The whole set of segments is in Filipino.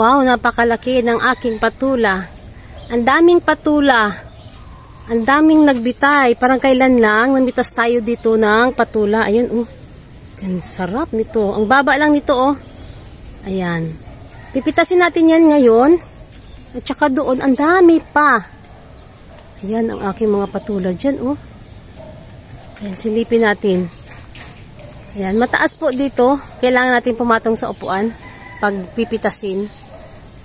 Wow, napakalaki ng aking patula. Ang daming patula. Ang daming nagbitay. Parang kailan lang, namitas tayo dito ng patula. Ayan, oh. Ang sarap nito. Ang baba lang nito, oh. Ayan. Pipitasin natin yan ngayon. At saka doon, ang dami pa. Ayan, ang aking mga patula dyan, oh. Ayan, silipin natin. Ayan, mataas po dito. Kailangan natin pumatong sa upuan pag pipitasin.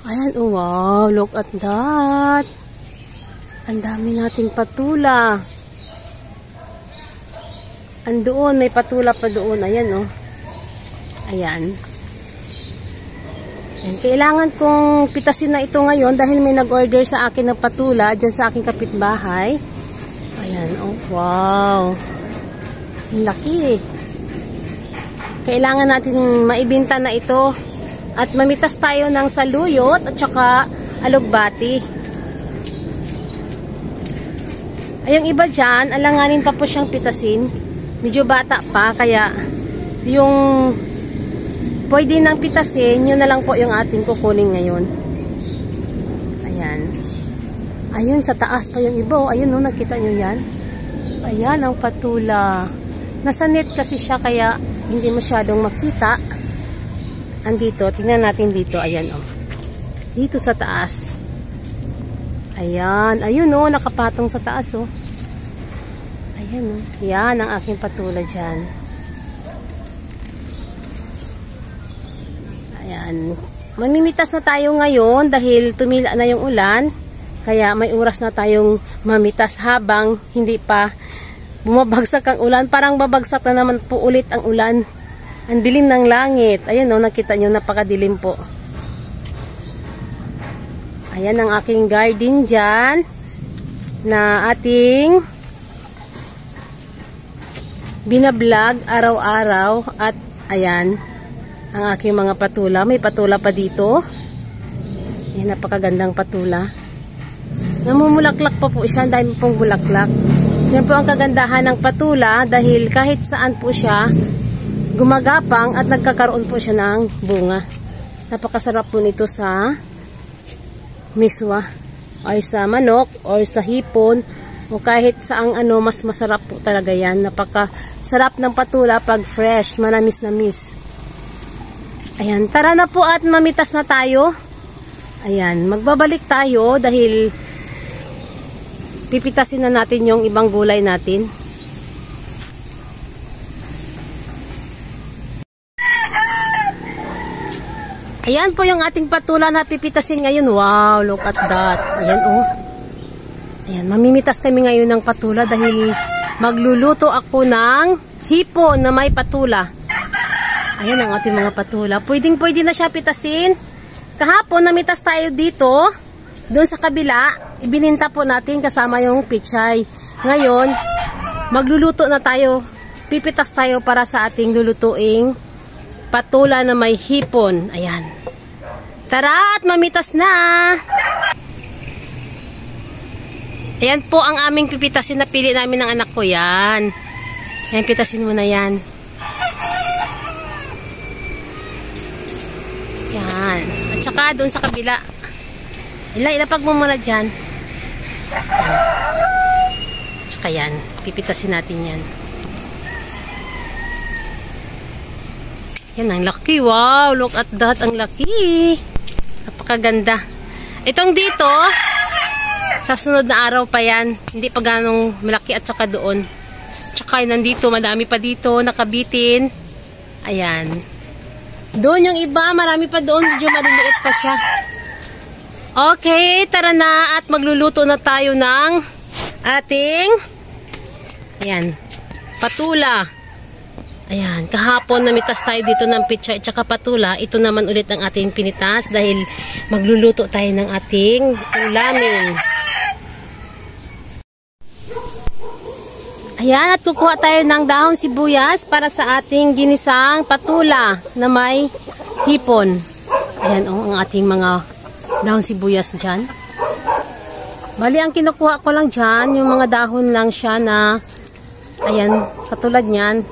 Ayan, oh wow, look at that. Ang dami nating patula. Andoon, may patula pa doon. Ayan, oh. Ayan. Ayan. Kailangan kong pitasin na ito ngayon dahil may nag-order sa akin ng patula dyan sa aking kapitbahay. Ayan, oh wow. Ang laki. Kailangan natin maibinta na ito. At mamitas tayo ng saluyot at saka alugbati. Ay, yung iba dyan, alanganin pa po siyang pitasin. Medyo bata pa, kaya yung pwede nang pitasin, yun na lang po yung ating kukunin ngayon. Ayan. Ayun, sa taas pa yung iba. Ayun, no, nakita nyo yan? Ayan, ang patula. Nasa net kasi siya, kaya hindi masyadong makita. Andito, tingnan natin dito. Ayan, oh. Dito sa taas. Ayan. Ayun, oh. Nakapatong sa taas, oh. Ayan, oh. Yan ang aking patula dyan. Ayan. Mamimitas na tayo ngayon dahil tumila na yung ulan. Kaya may oras na tayong mamitas habang hindi pa bumabagsak ang ulan. Parang babagsak na naman po ulit ang ulan. Ang dilim ng langit. Ayan, oh, nakita nyo, napakadilim po. Ayan ang aking garden dyan na ating binablog araw-araw. At ayan, ang aking mga patula. May patula pa dito. Ayan, napakagandang patula. Namumulaklak pa po siya. Dahil pong bulaklak. Yan po ang kagandahan ng patula dahil kahit saan po siya gumagapang at nagkakaroon po siya ng bunga. Napakasarap po nito sa miswa or sa manok or sa hipon o kahit saang ano, mas masarap po talaga yan. Napakasarap ng patula pag fresh, manamis-namis. Ayan, tara na po at mamitas na tayo. Ayan, magbabalik tayo dahil pipitasin na natin yung ibang gulay natin. Ayan po yung ating patula na pipitasin ngayon. Wow, look at that. Ayan, oh. Ayan, mamimitas kami ngayon ng patula dahil magluluto ako ng hipon na may patula. Ayan ang ating mga patula. Pwedeng-pwede na siya pitasin. Kahapon, namitas tayo dito. Doon sa kabila, ibininta po natin kasama yung pichay. Ngayon, magluluto na tayo. Pipitas tayo para sa ating lulutuing patula na may hipon. Ayan. Tara at mamitas na! Ayan po ang aming pipitasin na pili namin ng anak ko. Yan. Ayan, pitasin mo na yan. Yan. At saka doon sa kabila. Ilapag mo muna dyan. At saka yan. Pipitasin natin yan. Yan, ang laki. Wow, look at that. Ang laki. Napakaganda. Itong dito, sa sunod na araw pa yan. Hindi pa ganong malaki at saka doon. Tsaka nandito, madami pa dito, nakabitin. Ayan. Doon yung iba, marami pa doon. Medyo maliliit pa siya. Okay, tara na at magluluto na tayo ng ating Ayan. Patula. Ayan. Kahapon namitas tayo dito ng pitsay at saka patula. Ito naman ulit ang ating pinitas dahil magluluto tayo ng ating ulamin. Ayan, at kukuha tayo ng dahon sibuyas para sa ating ginisang patula na may hipon. Ayan ang ating mga dahon sibuyas dyan. Bali, ang kinukuha ko lang dyan, yung mga dahon lang siya na, ayan, katulad nyan.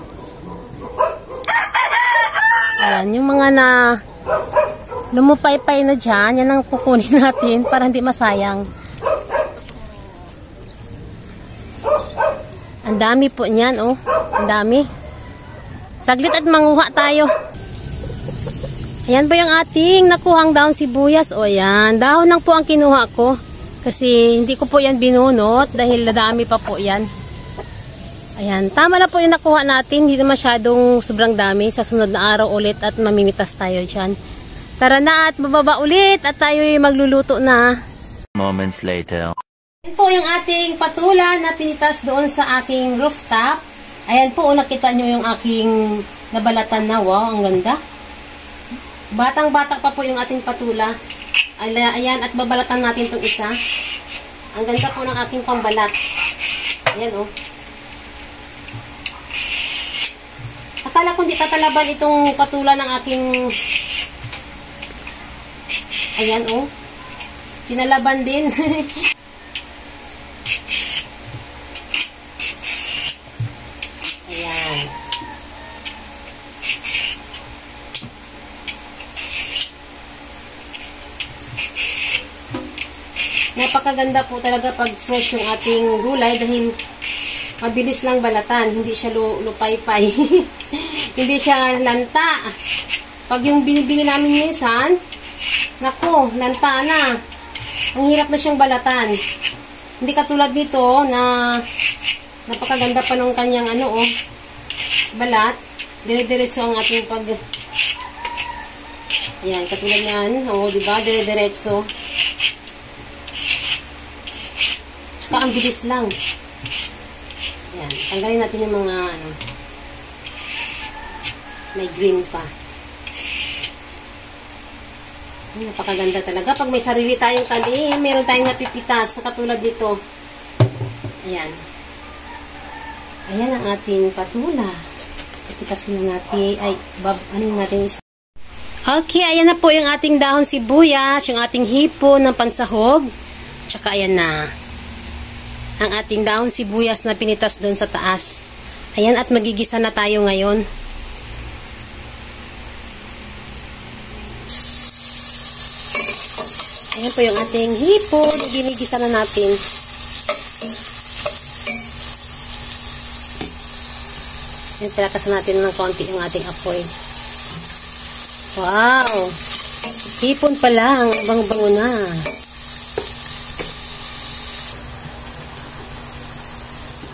Ayan, yung mga na lumupay-pay na dyan, yan ang kukunin natin para hindi masayang. Ang dami po niyan, oh. Ang dami. Saglit at manguha tayo. Ayan po yung ating nakuhang dahon sibuyas. O, ayan. Dahon lang po ang kinuha ko. Kasi hindi ko po yan binunot dahil nadami pa po yan. Ayan. Tama na po yung nakuha natin. Hindi na masyadong sobrang dami. Sa sunod na araw ulit at mamimitas tayo dyan. Tara na at bababa ulit at tayo'y magluluto na. Moments later. Ayan po yung ating patula na pinitas doon sa aking rooftop. Ayan po, nakita nyo yung aking nabalatan na. Wow, ang ganda. Batang-bata pa po yung ating patula. Ayan, at babalatan natin itong isa. Ang ganda po ng aking pambalat. Ayan, oh. Akala ko hindi tatalaban itong patula ng aking... Ayan, oh. Tinalaban din. Ayan. Napakaganda po talaga pag fresh yung ating gulay dahil mabilis lang balatan. Hindi siya lupay-pay. Hindi siya lanta. Pag yung binibili namin minsan, nako, lanta na. Ang hirap na siyang balatan. Hindi katulad dito na napakaganda pa ng kanyang ano, oh, balat. Dire-diretso ang ating pag... Ayan, katulad yan. Oo, diba? Dire-diretso. Tsaka ang bilis lang. Ayan, tanggalin natin yung mga ano, may green pa. Ay, napakaganda talaga. Pag may sarili tayong kali, meron tayong napipitas na katulad dito. Ayan. Ayan ang ating patula. Pipitasin na natin. Ay, ano natin? Okay, ayan na po yung ating dahon sibuyas, yung ating hipon ng pansahog. Tsaka ayan na. Ang ating dahon sibuyas na pinitas doon sa taas. Ayan, at magigisa na tayo ngayon. Ayan po yung ating hipon. Ginigisa na natin. Ayan, palakasan natin ng konti yung ating apoy. Wow! Hipon pa lang. Bang-bango na.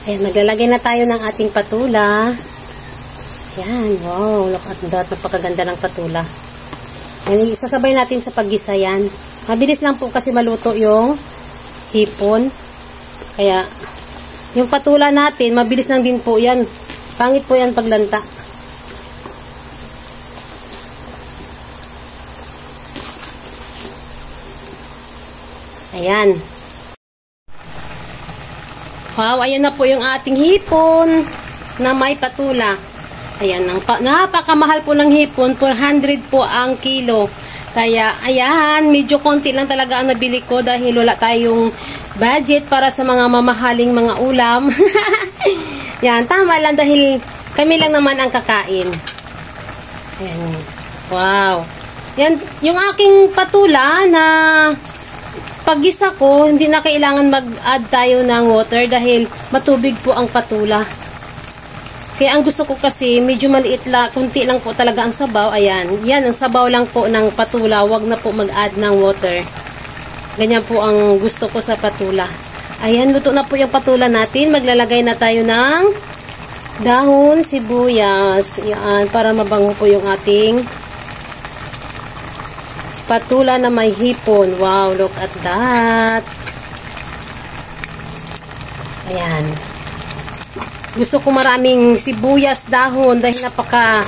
Ayan, naglalagay na tayo ng ating patula. Ayan, wow. Look at that. Napakaganda ng patula. Ayan, isasabay natin sa paggisa yan. Mabilis lang po kasi maluto yung hipon. Kaya, yung patula natin, mabilis lang din po yan. Pangit po yan paglanta. Ayan. Wow, ayan na po yung ating hipon na may patula. Ayan, napakamahal po ng hipon. 400 po ang kilo. Kaya, ayan, medyo konti lang talaga ang nabili ko dahil wala tayong budget para sa mga mamahaling mga ulam. Yan, tama lang dahil kami lang naman ang kakain. Ayan. Wow. Yan, yung aking patula na paggisa ko, hindi na kailangan mag-add tayo ng water dahil matubig po ang patula. Kaya ang gusto ko kasi, medyo maliit lang, kunti lang po talaga ang sabaw. Ayan, yan, ang sabaw lang po ng patula. Huwag na po mag-add ng water. Ganyan po ang gusto ko sa patula. Ayan, luto na po yung patula natin. Maglalagay na tayo ng dahon sibuyas. Yan, para mabango po yung ating patula na may hipon. Wow, look at that. Ayan. Gusto ko maraming sibuyas dahon dahil napaka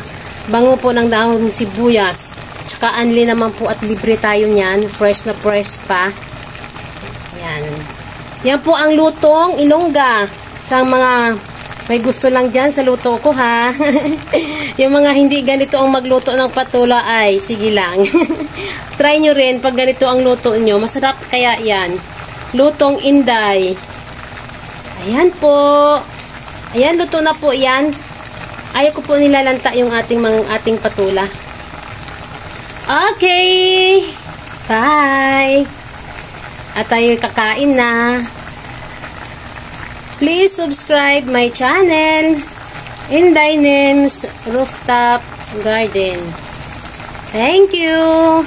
bango po ng dahon sibuyas. Tsaka unli naman po at libre tayo niyan. Fresh na fresh pa. Yan. Yan po ang lutong ilongga. Sa mga may gusto lang dyan sa luto ko ha. Yung mga hindi ganito ang magluto ng patula ay sige lang. Try nyo rin pag ganito ang luto nyo. Masarap kaya yan. Lutong inday. Ayan po. Ayan, luto na po yan. Ayaw ko po nilalanta yung ating patula. Okay. Bye. At tayo kakain na. Please subscribe my channel, Inday Nims Rooftop Garden. Thank you.